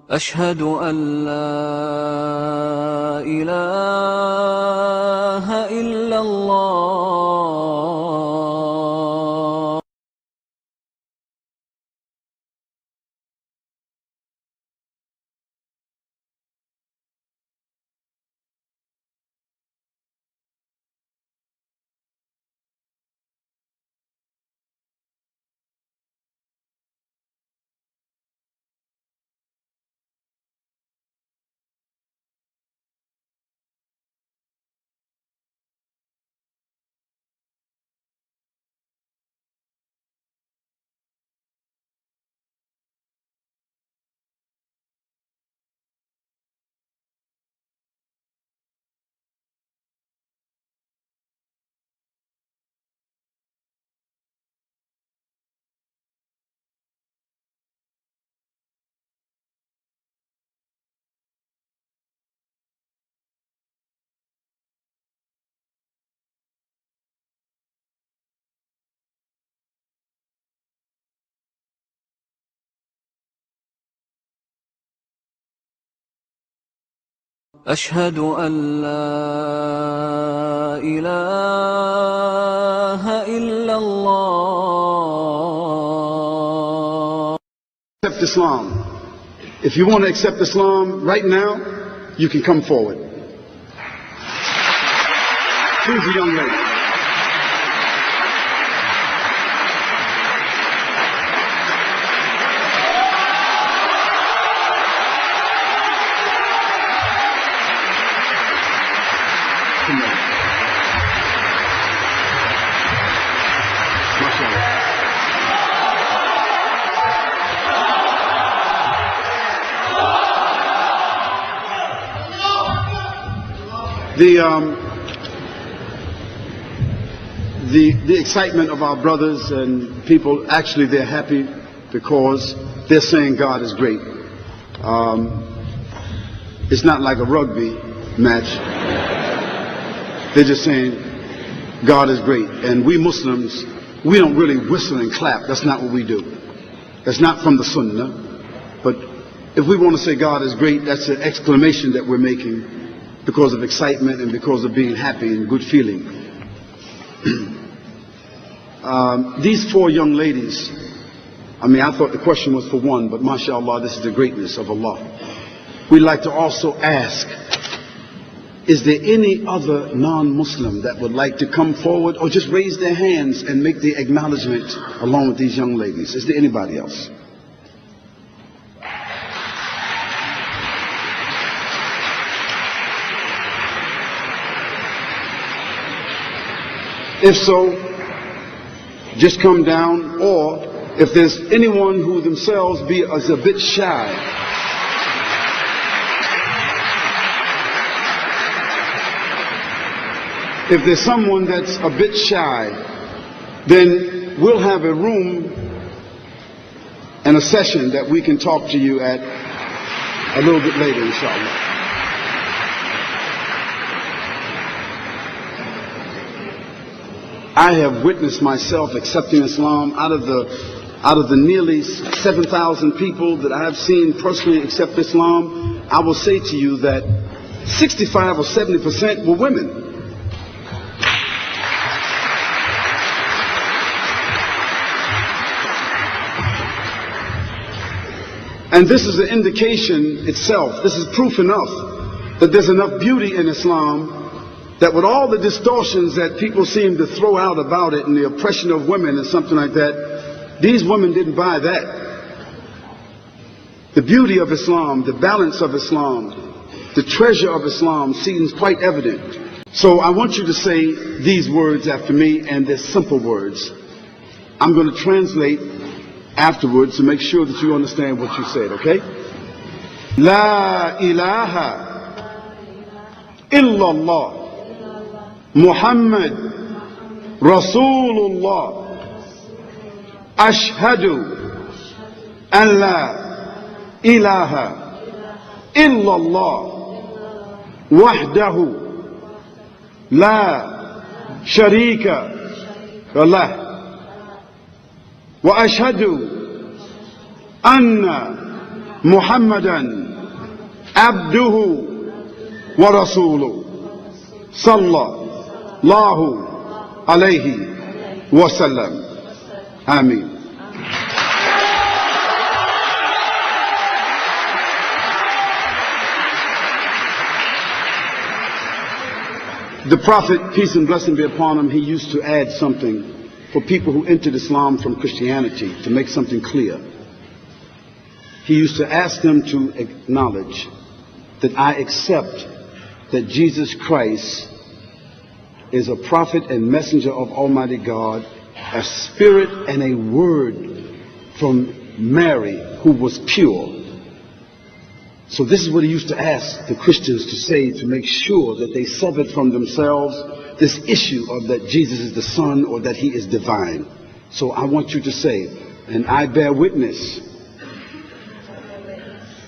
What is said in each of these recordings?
أشهد أن لا إله إلا الله. أشهد أن لا إله إلا الله. Accept Islam. If you want to accept Islam right now, you can come forward. Choose a young lady. Come on. MashaAllah. The excitement of our brothers and people, actually they're happy because they're saying God is great. It's not like a rugby match. They're just saying God is great. And we Muslims, we don't really whistle and clap. That's not what we do. That's not from the Sunnah. But if we want to say God is great, that's an exclamation that we're making because of excitement and because of being happy and good feeling. These four young ladies, I thought the question was for one, but mashallah, this is the greatness of Allah. We'd like to also ask, is there any other non-Muslim that would like to come forward or just raise their hands and make the acknowledgement along with these young ladies? Is there anybody else? If so, just come down, or if there's anyone who themselves is a bit shy, if there's someone that's a bit shy, then we'll have a room and a session that we can talk to you at a little bit later, inshallah. I have witnessed myself accepting Islam out of the nearly 7,000 people that I have seen personally accept Islam. I will say to you that 65 or 70% were women. And this is an indication itself, this is proof enough that there's enough beauty in Islam that with all the distortions that people seem to throw out about it and the oppression of women and something like that, these women didn't buy that. The beauty of Islam, the balance of Islam, the treasure of Islam seems quite evident. So I want you to say these words after me, and they're simple words. I'm going to translate afterwards to make sure that you understand what you said, okay? La ilaha illallah Muhammad Rasulullah Ashhadu an la ilaha illallah wahdahu la sharika lah wa ashhadu anna Muhammadan abduhu wa rasuluhu sallallahu alayhi wa sallam. Ameen. The Prophet, peace and blessing be upon him, he used to add something for people who entered Islam from Christianity to make something clear. He used to ask them to acknowledge that I accept that Jesus Christ is a prophet and messenger of Almighty God, a spirit and a word from Mary who was pure. So this is what he used to ask the Christians to say to make sure that they severed from themselves this issue of that Jesus is the Son or that he is divine. So I want you to say, and I bear witness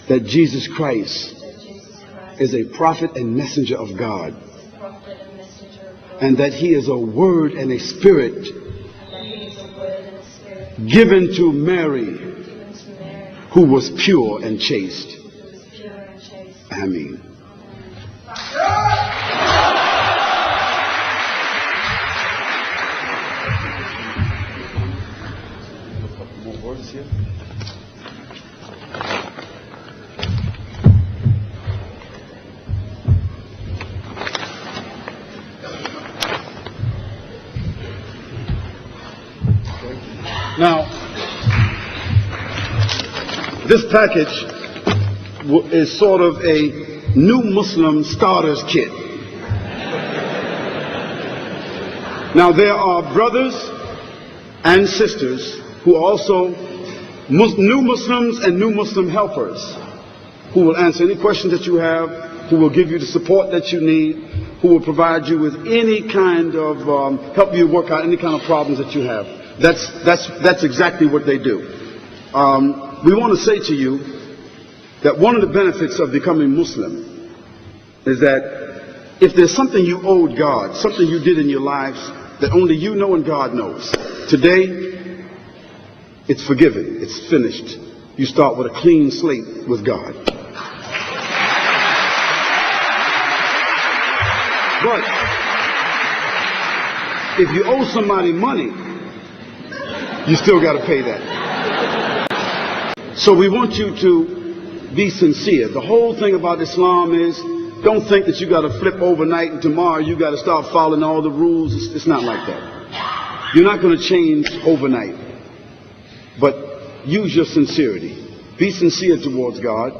that Jesus Christ is a prophet and messenger of God, and that he is a word and a spirit given to Mary who was pure and chaste. Ameen. More words here. Now, this package is sort of a new Muslim starters kit. Now, there are brothers and sisters who are also new Muslims and new Muslim helpers who will answer any questions that you have, who will give you the support that you need, who will provide you with any kind of help you work out any kind of problems that you have. That's exactly what they do. We want to say to you that one of the benefits of becoming Muslim is that if there's something you owed God, something you did in your lives that only you know and God knows, today it's forgiven, it's finished. You start with a clean slate with God. But if you owe somebody money, you still got to pay that. So we want you to be sincere. The whole thing about Islam is, don't think that you got to flip overnight and tomorrow you got to start following all the rules. It's not like that. You're not going to change overnight. But use your sincerity. Be sincere towards God.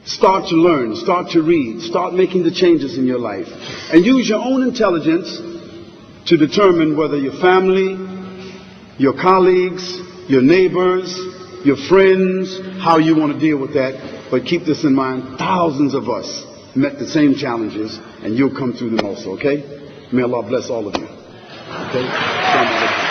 Start to learn. Start to read. Start making the changes in your life. And use your own intelligence to determine whether your family, your colleagues, your neighbors, your friends, how you want to deal with that. But keep this in mind, thousands of us met the same challenges, and you'll come through them also, okay? May Allah bless all of you. Okay?